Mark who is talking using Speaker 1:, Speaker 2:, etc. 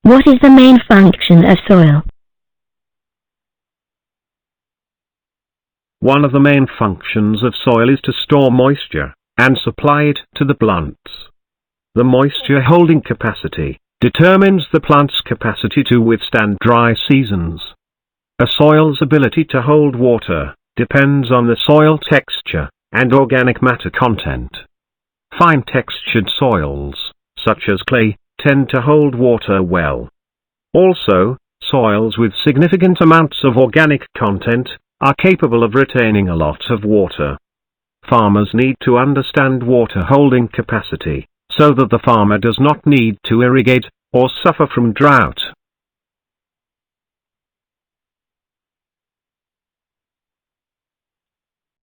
Speaker 1: What is the main function of soil?
Speaker 2: One of the main functions of soil is to store moisture and supply it to the plants. The moisture holding capacity determines the plant's capacity to withstand dry seasons. A soil's ability to hold water depends on the soil texture and organic matter content. Fine-textured soils, such as clay, tend to hold water well. Also, soils with significant amounts of organic content are capable of retaining a lot of water. Farmers need to understand water holding capacity, so that the farmer does not need to irrigate or suffer from drought.